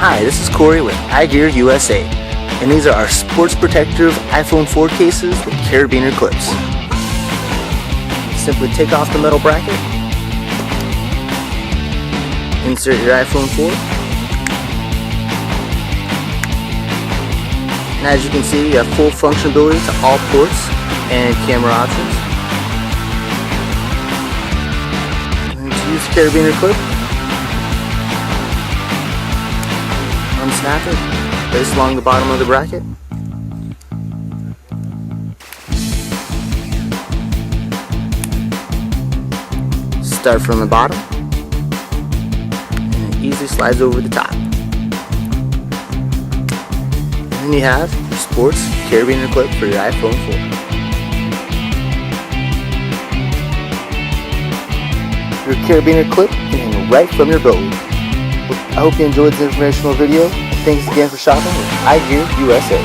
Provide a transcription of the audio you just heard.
Hi, this is Corey with iGear USA, and these are our sports protective iPhone 4 cases with carabiner clips. Simply take off the metal bracket, insert your iPhone 4, and as you can see, you have full functionality to all ports and camera options. And to use the carabiner clip, unsnap it, place along the bottom of the bracket. Start from the bottom, and it easily slides over the top. And then you have your sports carabiner clip for your iPhone 4. Your carabiner clip can hang right from your boat. I hope you enjoyed this informational video. Thanks again for shopping with iGear USA.